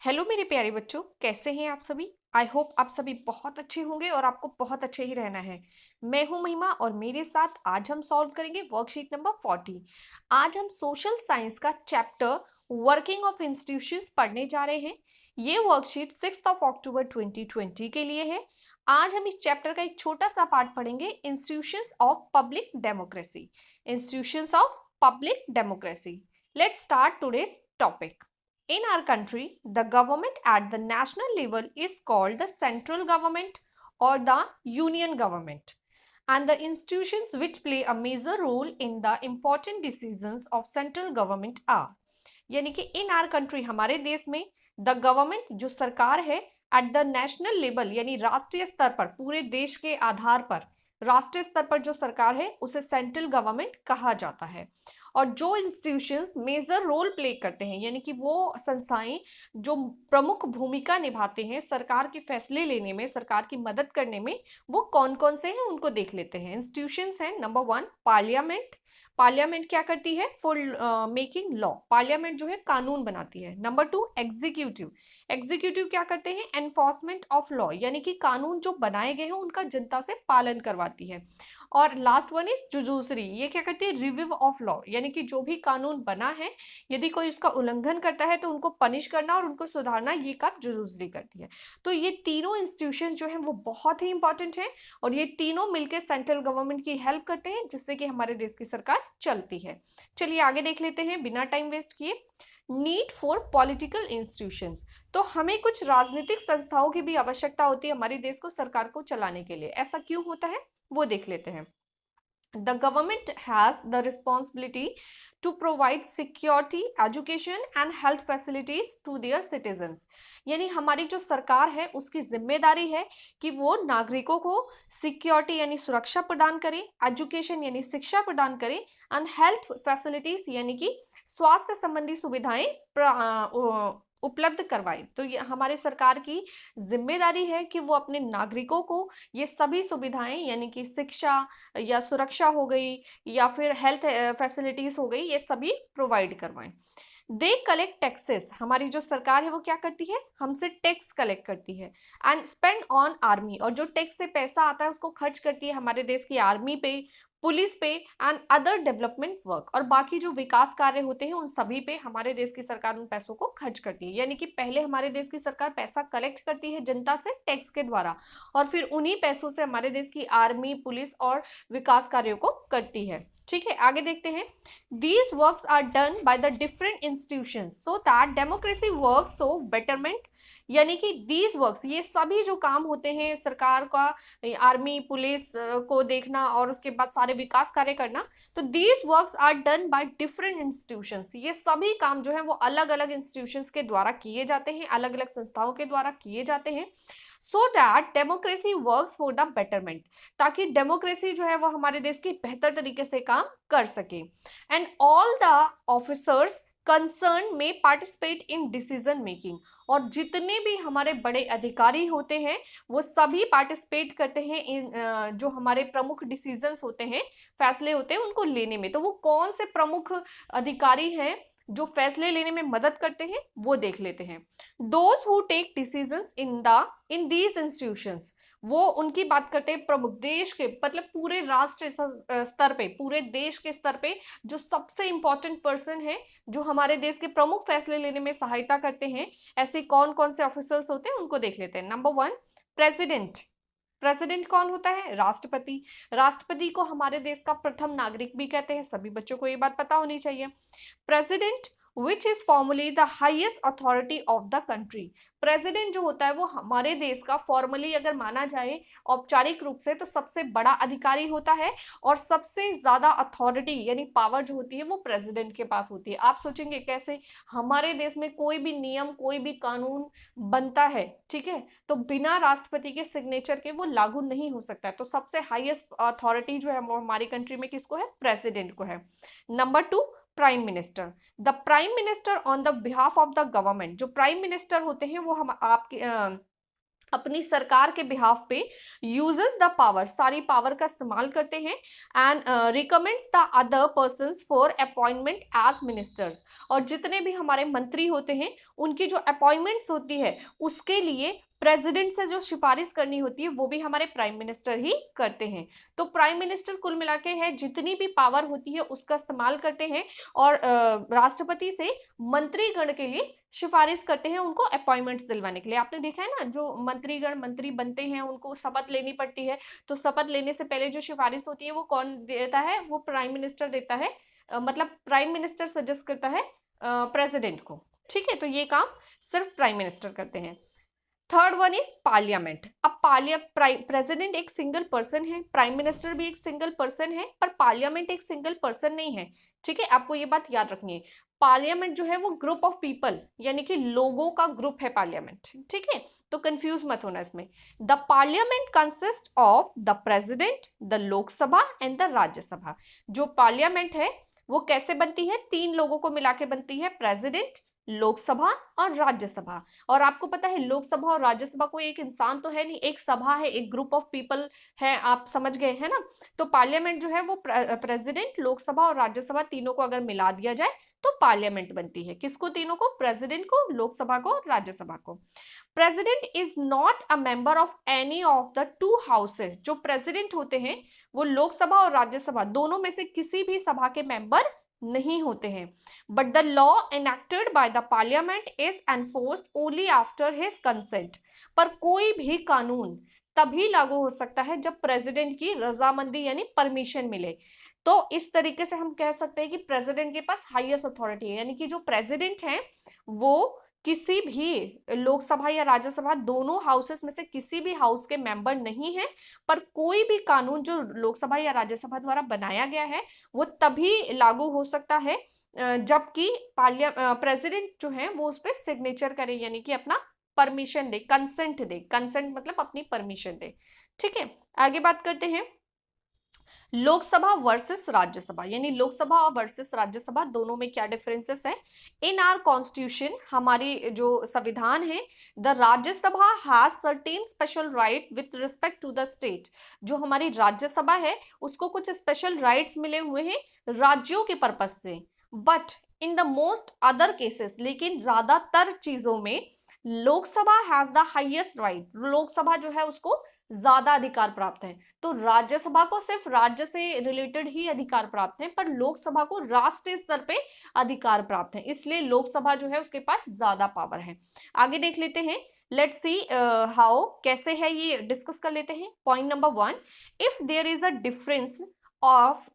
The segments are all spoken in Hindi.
हेलो मेरे प्यारे बच्चों, कैसे हैं आप सभी। आई होप आप सभी बहुत अच्छे होंगे और आपको बहुत अच्छे ही रहना है। मैं हूं महिमा और मेरे साथ आज हम सॉल्व करेंगे वर्कशीट नंबर 40। आज हम सोशल साइंस का चैप्टर वर्किंग ऑफ इंस्टीट्यूशंस पढ़ने जा रहे हैं। ये वर्कशीट 6 अक्टूबर 2020 के लिए है। आज हम इस चैप्टर का एक छोटा सा पार्ट पढ़ेंगे, institutions of public democracy. Institutions of public democracy. Let's start today's topic. In our country, the government at the national level is called the central government or the union government. And the institutions which play a major role in the important decisions of central government are, यानी कि इन आर कंट्री हमारे देश में द गवर्नमेंट जो सरकार है एट द नेशनल लेवल यानी राष्ट्रीय स्तर पर, पूरे देश के आधार पर राष्ट्रीय स्तर पर जो सरकार है उसे सेंट्रल गवर्नमेंट कहा जाता है। और जो इंस्टीट्यूशंस मेजर रोल प्ले करते हैं यानी कि वो संस्थाएं जो प्रमुख भूमिका निभाते हैं सरकार के फैसले लेने में, सरकार की मदद करने में, वो कौन कौन से हैं उनको देख लेते हैं। इंस्टीट्यूशंस हैं नंबर 1 पार्लियामेंट। पार्लियामेंट क्या करती है? For making law. पार्लियामेंट जो है कानून बनाती है। Number 2 executive. एग्जीक्यूटिव क्या करते हैं? एनफोर्समेंट ऑफ लॉ, यानी कि कानून जो बनाए गए हैं उनका जनता से पालन करवाती है। और लास्ट वन इज जुजुसरी, ये क्या करती है? रिव्यू ऑफ लॉ, यानी कि जो भी कानून बना है यदि कोई उसका उल्लंघन करता है तो उनको पनिश करना और उनको सुधारना, ये काम जुजुसरी करती है। तो ये तीनों इंस्टीट्यूशन जो है वो बहुत ही इंपॉर्टेंट है और ये तीनों मिलकर सेंट्रल गवर्नमेंट की हेल्प करते हैं जिससे कि हमारे देश की सरकार चलती है। चलिए आगे देख लेते हैं बिना टाइम वेस्ट किए। नीड फॉर पॉलिटिकल इंस्टीट्यूशंस, तो हमें कुछ राजनीतिक संस्थाओं की भी आवश्यकता होती है हमारे देश को, सरकार को चलाने के लिए। ऐसा क्यों होता है वो देख लेते हैं। The government has the responsibility to provide security, education and health facilities to their citizens। यानी हमारी जो सरकार है उसकी जिम्मेदारी है कि वो नागरिकों को सिक्योरिटी यानी सुरक्षा प्रदान करे, एजुकेशन यानी शिक्षा प्रदान करे, एंड हेल्थ फैसिलिटीज यानी कि स्वास्थ्य संबंधी सुविधाएं उपलब्ध करवाए। तो ये हमारे सरकार की जिम्मेदारी है कि वो अपने नागरिकों को ये सभी सुविधाएं यानी कि शिक्षा या सुरक्षा हो गई या फिर हेल्थ फैसिलिटीज हो गई, ये सभी प्रोवाइड करवाएं। दे कलेक्ट टैक्सेस, हमारी जो सरकार है वो क्या करती है? हमसे टैक्स कलेक्ट करती है। एंड स्पेंड ऑन आर्मी, और जो टैक्स से पैसा आता है उसको खर्च करती है हमारे देश की आर्मी पे, पुलिस पे एंड अदर डेवलपमेंट वर्क, और बाकी जो विकास कार्य होते हैं उन सभी पे हमारे देश की सरकार उन पैसों को खर्च करती है। यानी कि पहले हमारे देश की सरकार पैसा कलेक्ट करती है जनता से टैक्स के द्वारा और फिर उन्हीं पैसों से हमारे देश की आर्मी, पुलिस और विकास कार्यों को करती है। ठीक है, आगे देखते हैं। These works are done by the different institutions so that democracy works so betterment, यानी कि दीज वर्क्स, ये सभी जो काम होते हैं सरकार का, आर्मी पुलिस को देखना और उसके बाद सारे विकास कार्य करना, तो these works are done by different institutions, ये सभी काम जो है वो अलग अलग इंस्टीट्यूशंस के द्वारा किए जाते हैं, अलग अलग संस्थाओं के द्वारा किए जाते हैं। सो that democracy works for the betterment, ताकि डेमोक्रेसी जो है वो हमारे देश की बेहतर तरीके से काम कर सके। And all the officers concern में पार्टिसिपेट इन डिसीजन मेकिंग, और जितने भी हमारे बड़े अधिकारी होते हैं वो सभी पार्टिसिपेट करते हैं इन जो हमारे प्रमुख डिसीजंस होते हैं, फैसले होते हैं उनको लेने में। तो वो कौन से प्रमुख अधिकारी हैं जो फैसले लेने में मदद करते हैं वो देख लेते हैं। Those who take decisions in these institutions, वो उनकी बात करते हैं प्रमुख देश के, मतलब पूरे राष्ट्र स्तर पे, पूरे देश के स्तर पे जो सबसे इंपॉर्टेंट पर्सन है जो हमारे देश के प्रमुख फैसले लेने में सहायता करते हैं, ऐसे कौन कौन से ऑफिसर्स होते हैं उनको देख लेते हैं। Number 1 president. प्रेसिडेंट कौन होता है? राष्ट्रपति। राष्ट्रपति को हमारे देश का प्रथम नागरिक भी कहते हैं, सभी बच्चों को ये बात पता होनी चाहिए। President which is formally the highest authority of the country। President जो होता है वो हमारे देश का फॉर्मली अगर माना जाए औपचारिक रूप से तो सबसे बड़ा अधिकारी होता है और सबसे ज्यादा अथॉरिटी यानी पावर जो होती है वो प्रेसिडेंट के पास होती है। आप सोचेंगे कैसे? हमारे देश में कोई भी नियम, कोई भी कानून बनता है, ठीक है, तो बिना राष्ट्रपति के सिग्नेचर के वो लागू नहीं हो सकता है। तो सबसे हाईएस्ट अथॉरिटी जो है वो हमारी कंट्री में किसको है? प्रेसिडेंट को है। Number 2 prime minister. The prime minister on the behalf of the government, जो प्राइम मिनिस्टर होते हैं वो हम आपके अपनी सरकार के बिहाफ पे यूजेस द पावर, सारी पावर का इस्तेमाल करते हैं, and recommends the other persons for appointment as ministers. और जितने भी हमारे मंत्री होते हैं उनकी जो अपॉइंटमेंट्स होती है उसके लिए प्रेसिडेंट से जो सिफारिश करनी होती है वो भी हमारे प्राइम मिनिस्टर ही करते हैं। तो प्राइम मिनिस्टर कुल मिला के है जितनी भी पावर होती है उसका इस्तेमाल करते हैं, और राष्ट्रपति से मंत्रीगण के लिए सिफारिश करते हैं उनको अपॉइंटमेंट्स दिलवाने के लिए। आपने देखा है ना, जो मंत्रीगण मंत्री बनते हैं उनको शपथ लेनी पड़ती है, तो शपथ लेने से पहले जो सिफारिश होती है वो कौन देता है, वो प्राइम मिनिस्टर देता है। मतलब प्राइम मिनिस्टर सजेस्ट करता है प्रेसिडेंट को। ठीक है, तो ये काम सिर्फ प्राइम मिनिस्टर करते हैं। Third one is parliament. अब प्रेसिडेंट एक सिंगल पर्सन है, प्राइम मिनिस्टर भी एक सिंगल पर्सन है, पर पार्लियामेंट एक सिंगल पर्सन नहीं है। ठीक है, आपको ये बात याद रखनी है। पार्लियामेंट जो है वो ग्रुप ऑफ पीपल यानी कि लोगों का ग्रुप है पार्लियामेंट। ठीक है, तो कंफ्यूज मत होना इसमें। The parliament consist of the president, the Lok Sabha and the Rajya Sabha. जो पार्लियामेंट है वो कैसे बनती है, तीन लोगों को मिला के बनती है, प्रेसिडेंट, लोकसभा और राज्यसभा। और आपको पता है लोकसभा और राज्यसभा कोई एक इंसान तो है नहीं, एक सभा है, एक ग्रुप ऑफ पीपल है, आप समझ गए है ना। तो पार्लियामेंट जो है वो प्रेसिडेंट, लोकसभा और राज्यसभा तीनों को अगर मिला दिया जाए तो पार्लियामेंट बनती है। किसको, तीनों को, प्रेसिडेंट को, लोकसभा को, राज्यसभा को। President is not a member of any of the two houses. जो प्रेसिडेंट होते हैं वो लोकसभा और राज्यसभा दोनों में से किसी भी सभा के मेंबर नहीं होते हैं। But the law enacted by the parliament is enforced only after his consent. पर कोई भी कानून तभी लागू हो सकता है जब प्रेसिडेंट की रजामंदी यानी परमिशन मिले। तो इस तरीके से हम कह सकते हैं कि प्रेसिडेंट के पास हाईएस्ट अथॉरिटी है, यानी कि जो प्रेसिडेंट है वो किसी भी लोकसभा या राज्यसभा दोनों हाउसेस में से किसी भी हाउस के मेंबर नहीं है। पर कोई भी कानून जो लोकसभा या राज्यसभा द्वारा बनाया गया है वो तभी लागू हो सकता है जबकि प्रेसिडेंट जो है वो उस पर सिग्नेचर करे, यानी कि अपना परमिशन दे, कंसेंट दे। कंसेंट मतलब अपनी परमिशन दे। ठीक है, आगे बात करते हैं। लोकसभा वर्सेस राज्यसभा, यानी लोकसभा और वर्सेस राज्यसभा दोनों में क्या डिफरेंसेस है। इन आवर कॉन्स्टिट्यूशन, हमारी जो संविधान है, the Rajya Sabha has certain special right with respect to the state. जो हमारी राज्यसभा है उसको कुछ स्पेशल राइट्स मिले हुए हैं राज्यों के पर्पज से। But in the most other cases, लेकिन ज्यादातर चीजों में Lok Sabha has the highest right. Lok Sabha जो है उसको ज्यादा अधिकार प्राप्त है। तो राज्यसभा को सिर्फ राज्य से रिलेटेड ही अधिकार प्राप्त है, पर लोकसभा को राष्ट्रीय स्तर पे अधिकार प्राप्त है, इसलिए लोकसभा जो है उसके पास ज्यादा पावर है। आगे देख लेते हैं, लेट्स सी हाउ, कैसे है ये डिस्कस कर लेते हैं। Point number 1, if there is a difference of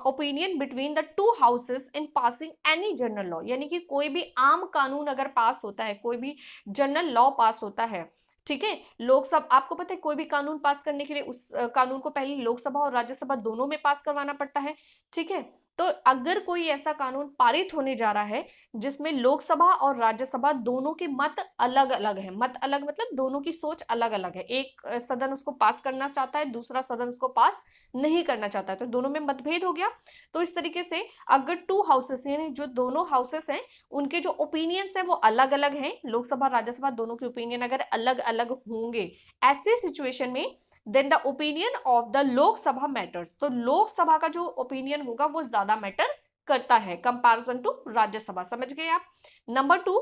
opinion between the two houses in passing any general law, यानी कि कोई भी आम कानून अगर पास होता है, कोई भी जनरल लॉ पास होता है। ठीक है, लोकसभा, आपको पता है कोई भी कानून पास करने के लिए उस कानून को पहले लोकसभा और राज्यसभा दोनों में पास करवाना पड़ता है। ठीक है, तो अगर कोई ऐसा कानून पारित होने जा रहा है जिसमें लोकसभा और राज्यसभा दोनों के मत अलग अलग है, मत अलग मतलब दोनों की सोच अलग अलग है, एक सदन उसको पास करना चाहता है, दूसरा सदन उसको पास नहीं करना चाहता है, तो दोनों में मतभेद हो गया। तो इस तरीके से अगर टू हाउसेस यानी जो दोनों हाउसेस हैं उनके जो ओपिनियंस है वो अलग अलग हैं, लोकसभा राज्यसभा दोनों के ओपिनियन अगर अलग अलग होंगे, ऐसे सिचुएशन में then the opinion of the Lok Sabha matters. तो लोकसभा का जो ओपिनियन होगा वो ज्यादा मैटर करता है कंपैरिजन टू राज्यसभा। समझ गए आप। नंबर 2,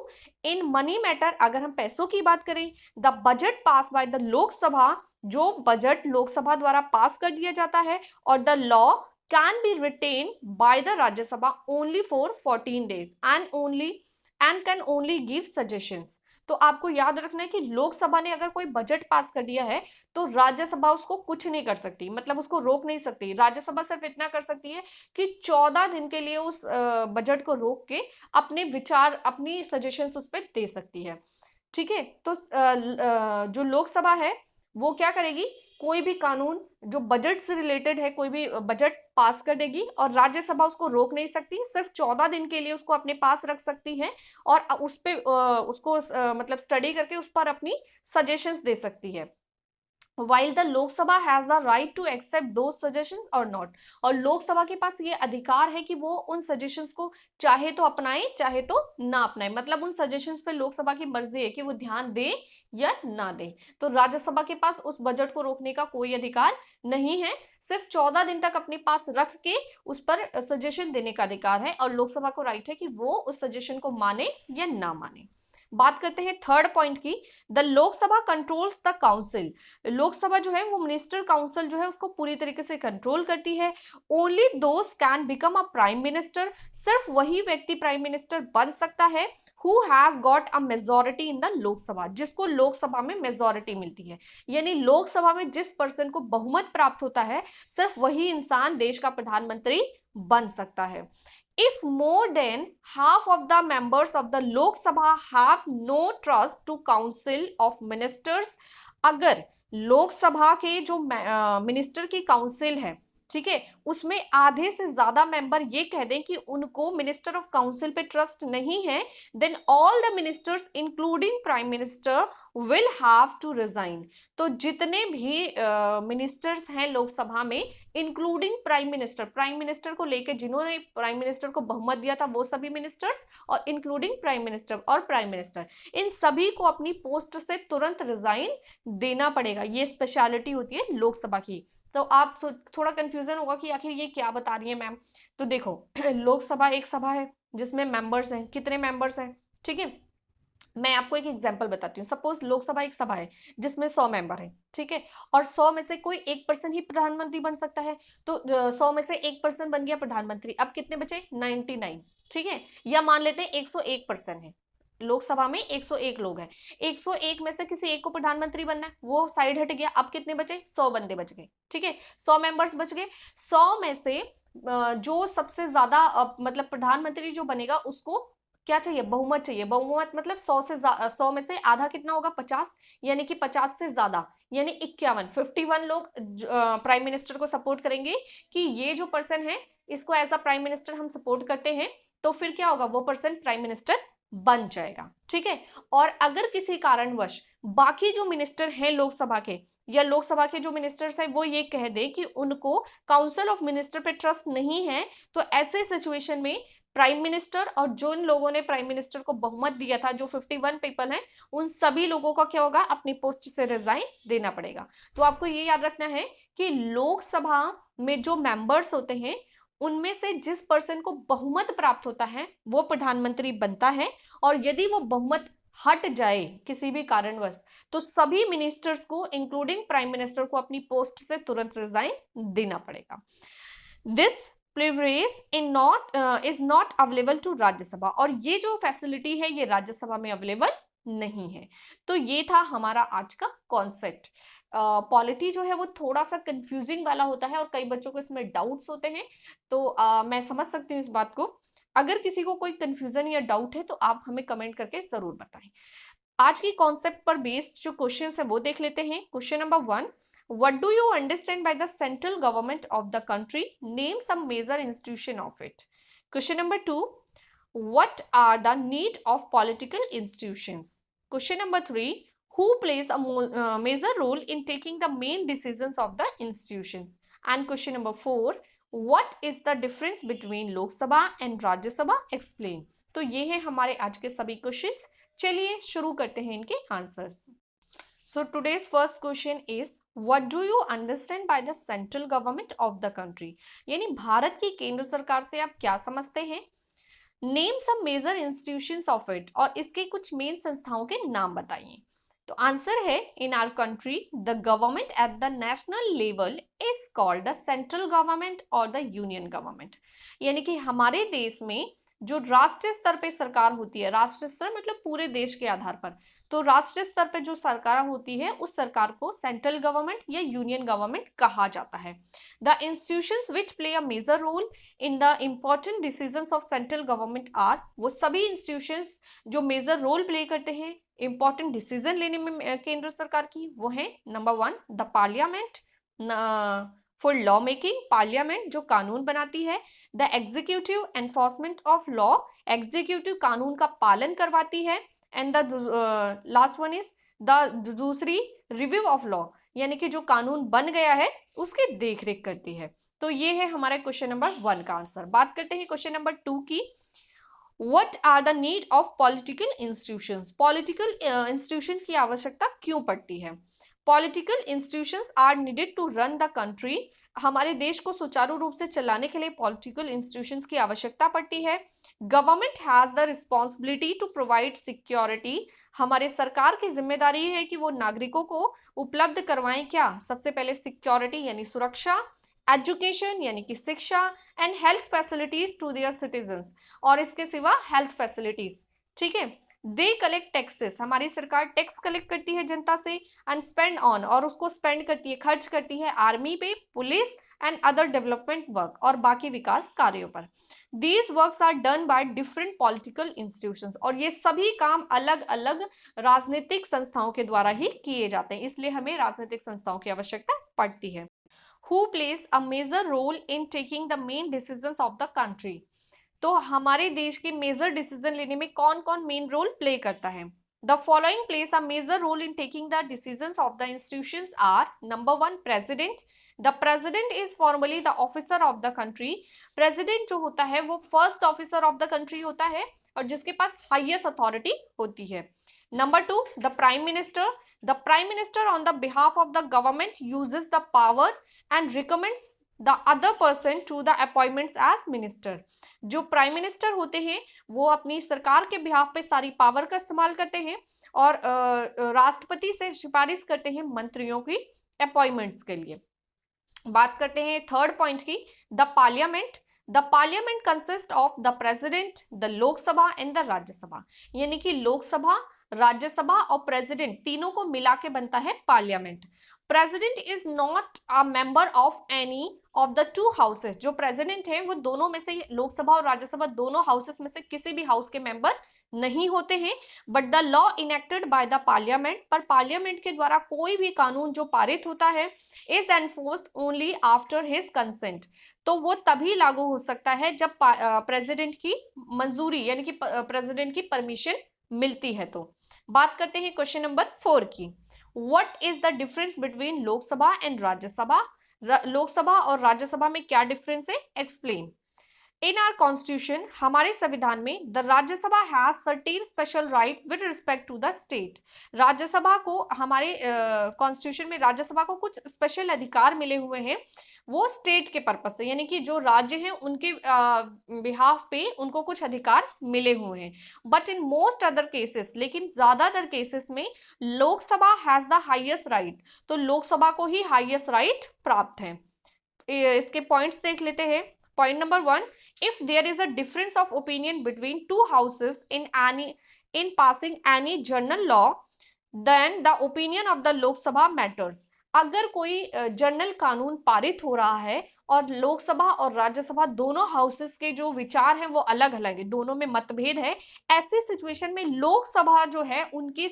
इन मनी मैटर, अगर हम पैसों की बात करें, the budget pass by the Lok Sabha, जो बजट लोकसभा द्वारा पास कर दिया जाता है, और the law can be retained by the Rajya Sabha only for 14 days and can only give suggestions। तो आपको याद रखना है कि लोकसभा ने अगर कोई बजट पास कर दिया है तो राज्यसभा उसको कुछ नहीं कर सकती, मतलब उसको रोक नहीं सकती। राज्यसभा सिर्फ इतना कर सकती है कि 14 दिन के लिए उस बजट को रोक के अपने विचार, अपनी सजेशंस उस पर दे सकती है। ठीक है, तो जो लोकसभा है वो क्या करेगी, कोई भी कानून जो बजट से रिलेटेड है, कोई भी बजट पास कर देगी, और राज्यसभा उसको रोक नहीं सकती, सिर्फ 14 दिन के लिए उसको अपने पास रख सकती है, और उस पे उसको मतलब स्टडी करके उस पर अपनी सजेशंस दे सकती है। while the Lok Sabha has the right to accept those suggestions or not। और लोकसभा के पास ये अधिकार है कि वो उन सजेशंस को चाहे तो अपनाए चाहे तो ना अपनाए, मतलब उन सजेशंस पे लोकसभा की मर्जी है कि वो ध्यान दे या ना दे। तो राज्यसभा के पास उस बजट को रोकने का कोई अधिकार नहीं है, सिर्फ 14 दिन तक अपने पास रख के उस पर सजेशन देने का अधिकार है, और लोकसभा को राइट है कि वो उस सजेशन को माने या ना माने। बात करते हैं थर्ड पॉइंट की, the Lok Sabha controls the council. Lok Sabha जो है वो मिनिस्टर काउंसिल जो है उसको पूरी तरीके से कंट्रोल करती है। Only those can become a prime minister, सिर्फ वही व्यक्ति प्राइम मिनिस्टर बन सकता है who has got a majority in the Lok Sabha, जिसको लोकसभा में मेजोरिटी मिलती है। यानी लोकसभा में जिस पर्सन को बहुमत प्राप्त होता है सिर्फ वही इंसान देश का प्रधानमंत्री बन सकता है। If more than half of the members of the Lok Sabha have no trust to Council of Ministers, अगर लोकसभा के जो मिनिस्टर की काउंसिल है, ठीक है, उसमें आधे से ज्यादा मेंबर ये कह दें कि उनको मिनिस्टर ऑफ काउंसिल पे ट्रस्ट नहीं है, then all the ministers including prime minister will have to resign. तो जितने भी मिनिस्टर्स हैं लोकसभा में इंक्लूडिंग प्राइम मिनिस्टर को लेकर जिन्होंने प्राइम मिनिस्टर को बहुमत दिया था वो सभी मिनिस्टर्स, और इंक्लूडिंग प्राइम मिनिस्टर और प्राइम मिनिस्टर, इन सभी को अपनी पोस्ट से तुरंत रिजाइन देना पड़ेगा। ये स्पेशलिटी होती है लोकसभा की। तो आप थोड़ा कंफ्यूजन होगा कि आखिर ये क्या बता रही है मैम। तो देखो लोकसभा एक सभा है जिसमें मेंबर्स हैं, कितने मेंबर्स हैं, ठीक है, मैं आपको एक एग्जांपल बताती हूँ। सपोज लोकसभा एक सभा है जिसमें 100 मेंबर है, ठीक है, और 100 में से कोई एक पर्सन ही प्रधानमंत्री बन सकता है, तो 100 में से एक पर्सन बन गया प्रधानमंत्री, अब कितने बचे 99, ठीक है, या मान लेते हैं 101 पर्सन है लोकसभा में, 101 लोग हैं, 101 में से किसी एक को प्रधानमंत्री बनना है, वो साइड हट गया, अब कितने बचे 100 बंदे बच गए, ठीक है, 100 मेंबर्स बच गए। 100 में से जो सबसे ज्यादा मतलब प्रधानमंत्री जो बनेगा उसको क्या चाहिए, बहुमत चाहिए। बहुमत मतलब 100 में से आधा कितना होगा 50, यानी कि 50 से ज्यादा यानी 51 लोग प्राइम मिनिस्टर को सपोर्ट करेंगे कि ये जो पर्सन है इसको एज अ प्राइम मिनिस्टर हम सपोर्ट करते हैं, तो फिर क्या होगा, वो पर्सन प्राइम मिनिस्टर बन जाएगा, ठीक है। और अगर किसी कारणवश बाकी जो मिनिस्टर हैं लोकसभा के, या लोकसभा के जो मिनिस्टर्स हैं वो ये कह दे कि उनको काउंसिल ऑफ मिनिस्टर पे ट्रस्ट नहीं है, तो ऐसे सिचुएशन में प्राइम मिनिस्टर और जिन लोगों ने प्राइम मिनिस्टर को बहुमत दिया था, जो 51 पीपल हैं, उन सभी लोगों का क्या होगा, अपनी पोस्ट से रिजाइन देना पड़ेगा। तो आपको ये याद रखना है कि लोकसभा में जो मेंबर्स होते हैं उनमें से जिस पर्सन को बहुमत प्राप्त होता है वो प्रधानमंत्री बनता है, और यदि वो बहुमत हट जाए किसी भी कारणवश तो सभी मिनिस्टर्स को इंक्लूडिंग प्राइम मिनिस्टर को अपनी पोस्ट से तुरंत रिजाइन देना पड़ेगा। This privilege is not available to Rajya Sabha, और ये जो फैसिलिटी है ये राज्यसभा में अवेलेबल नहीं है। तो ये था हमारा आज का कॉन्सेप्ट। पॉलिटी जो है वो थोड़ा सा कंफ्यूजिंग वाला होता है और कई बच्चों को इसमें डाउट्स होते हैं, तो मैं समझ सकती हूँ इस बात को। अगर किसी को कोई कंफ्यूजन या डाउट है तो आप हमें कमेंट करके जरूर बताएं। आज की कॉन्सेप्ट पर बेस्ड जो क्वेश्चन है वो देख लेते हैं। Question number 1, what do you understand by the central government of the country? Name some major institution of it. Question number 2, what are the need of political institutions? Question number 3, who plays a major role in taking the main decisions of the institutions? And question number 4, what is the difference between Lok Sabha and Rajya Sabha? Explain. तो ये है हमारे आज के सभी क्वेश्चंस। चलिए शुरू करते हैं इनके answers. So today's first question is, what do you understand by the central government of the country? यानी भारत की केंद्र सरकार से आप क्या समझते हैं? Name some major institutions of it, और इसके कुछ मेन संस्थाओं के नाम बताइए। तो आंसर है, in our country the government at the national level is called the central government और द यूनियन गवर्नमेंट। यानी कि हमारे देश में जो राष्ट्रीय स्तर पे सरकार होती है, राष्ट्रीय स्तर मतलब पूरे देश के आधार पर, तो राष्ट्रीय स्तर पे जो सरकार होती है उस सरकार को सेंट्रल गवर्नमेंट या यूनियन गवर्नमेंट कहा जाता है। The institutions which play a major role in the important decisions of central government are, वो सभी इंस्टीट्यूशंस जो मेजर रोल प्ले करते हैं इंपॉर्टेंट डिसीजन लेने में केंद्र सरकार की, वो है number 1 the parliament for law making, parliament जो कानून बनाती है, the executive enforcement of law, executive कानून का पालन करवाती है, and the last one is the दूसरी रिव्यू ऑफ लॉ, यानी कि जो कानून बन गया है उसकी देखरेख करती है। तो ये है हमारा क्वेश्चन नंबर 1 का आंसर। बात करते हैं क्वेश्चन नंबर 2 की। What are the need of political institutions? Political institutions की आवश्यकता क्यों पड़ती है? Political institutions are needed to run the country. हमारे देश को सुचारू रूप से चलाने के लिए political institutions की आवश्यकता पड़ती है। Government has the responsibility to provide security. हमारे सरकार की जिम्मेदारी है कि वो नागरिकों को उपलब्ध करवाएं क्या? सबसे पहले सिक्योरिटी यानी सुरक्षा, एजुकेशन यानी कि शिक्षा, and health facilities to their citizens, और इसके सिवा हेल्थ फैसिलिटीज। ठीक है। दे कलेक्ट टैक्सेस, हमारी सरकार टैक्स कलेक्ट करती है जनता से, एंड स्पेंड ऑन, और उसको स्पेंड करती है, खर्च करती है आर्मी पे, police and other development work, और बाकी विकास कार्यों पर। These works are done by different political institutions, और ये सभी काम अलग अलग राजनीतिक संस्थाओं के द्वारा ही किए जाते हैं, इसलिए हमें राजनीतिक संस्थाओं की आवश्यकता पड़ती है। Who plays a major role in taking the main decisions of the country? तो हमारे देश के मेजर डिसीजन लेने में कौन कौन मेन रोल प्ले करता है? The following plays a major role in taking the decisions of the institutions are: number 1, president. The president is formally the officer of the country. President जो होता है वो first officer of the country होता है और जिसके पास हाईएस्ट अथॉरिटी होती है। Number 2, the prime minister. The prime minister on the behalf of the government uses the power and recommends the other person to the appointments as minister. जो प्राइम मिनिस्टर होते हैं वो अपनी सरकार के बिहाफ पे सारी पावर का इस्तेमाल करते हैं और राष्ट्रपति से सिफारिश करते हैं मंत्रियों की अपॉइंटमेंट्स के लिए। बात करते हैं थर्ड पॉइंट की, the parliament. The parliament consist of the president, the Lok Sabha and the Rajya Sabha, यानी कि लोकसभा, राज्यसभा और प्रेसिडेंट तीनों को मिला के बनता है parliament. President is not a member of any of the two houses. जो प्रेसिडेंट है वो दोनों में से, लोकसभा और राज्यसभा दोनों हाउसेस में से किसी भी हाउस के मेंबर नहीं होते हैं। But the law enacted by the parliament, पर पार्लियामेंट के द्वारा कोई भी कानून जो पारित होता है, is enforced only after his consent, तो वो तभी लागू हो सकता है जब प्रेसिडेंट की मंजूरी यानी कि प्रेसिडेंट की परमिशन मिलती है। तो बात करते हैं क्वेश्चन नंबर 4 की। What is the difference between Lok Sabha and Rajya Sabha? Lok Sabha और राज्यसभा में क्या डिफरेंस है? एक्सप्लेन। इन आवर कॉन्स्टिट्यूशन, हमारे संविधान में, the Rajya Sabha has certain special right with respect to the state. Rajya Sabha को, हमारे कॉन्स्टिट्यूशन में राज्यसभा को कुछ स्पेशल अधिकार मिले हुए हैं, वो स्टेट के पर्पज से, यानी कि जो राज्य हैं उनके बिहाफ पे उनको कुछ अधिकार मिले हुए हैं। But in most other cases, लेकिन ज्यादातर केसेस में Lok Sabha has the highest right, तो लोकसभा को ही हाईएस्ट राइट प्राप्त है। इसके पॉइंट्स देख लेते हैं। Point number 1, if there is a difference of opinion between two houses in passing any general law, then the opinion of the Lok Sabha matters. अगर कोई जनरल कानून पारित हो रहा है और लोकसभा और राज्यसभा दोनों हाउसेस के जो विचार हैं वो अलग अलग है, दोनों में मतभेद है, ऐसी सिचुएशन में लोकसभा जो है उनके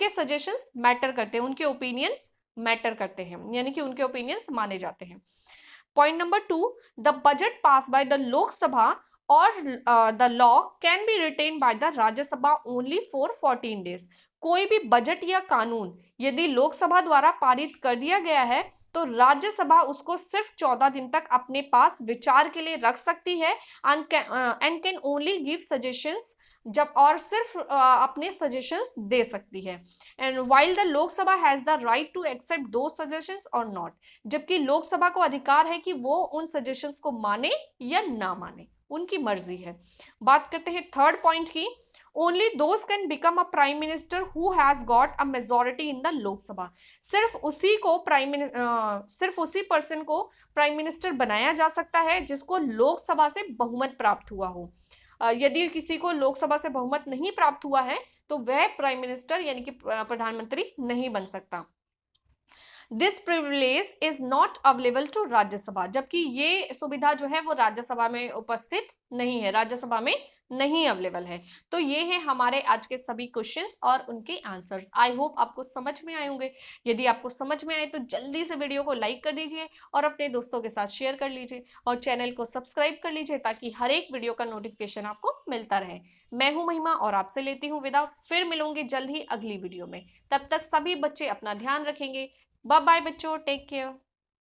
सजेशंस मैटर करते हैं, उनके ओपिनियंस मैटर करते हैं, यानी कि उनके ओपिनियंस माने जाते हैं। Point number 2, the budget passed by the Lok Sabha or the law can be retained by the Rajya Sabha only for 14 days. कोई भी बजट या कानून यदि लोकसभा द्वारा पारित कर दिया गया है तो राज्यसभा उसको सिर्फ 14 दिन तक अपने पास विचार के लिए रख सकती है and can only give suggestions, जब और सिर्फ अपने सजेशंस दे सकती है। And while the Lok Sabha has the right to accept those suggestions और नॉट, जबकि लोकसभा को अधिकार है कि वो उन सजेशंस को माने या ना माने, उनकी मर्जी है। बात करते हैं थर्ड पॉइंट की। Only those can become a prime minister who has got a majority in the Lok Sabha. सिर्फ उसी पर्सन को प्राइम मिनिस्टर बनाया जा सकता है जिसको लोकसभा से बहुमत प्राप्त हुआ हो। यदि किसी को लोकसभा से बहुमत नहीं प्राप्त हुआ है तो वह प्राइम मिनिस्टर यानी कि प्रधानमंत्री नहीं बन सकता। This privilege is not available to Rajya Sabha, जबकि ये सुविधा जो है वो राज्यसभा में उपस्थित नहीं है, राज्यसभा में नहीं अवेलेबल है। तो ये है हमारे आज के सभी क्वेश्चंस और उनके आंसर्स। आई होप आपको समझ में आए होंगे। यदि आपको समझ में आए तो जल्दी से वीडियो को लाइक कर दीजिए और अपने दोस्तों के साथ शेयर कर लीजिए और चैनल को सब्सक्राइब कर लीजिए ताकि हर एक वीडियो का नोटिफिकेशन आपको मिलता रहे। मैं हूं महिमा और आपसे लेती हूं विदा, फिर मिलूंगी जल्द ही अगली वीडियो में। तब तक सभी बच्चे अपना ध्यान रखेंगे। बाय बाय बच्चों, टेक केयर।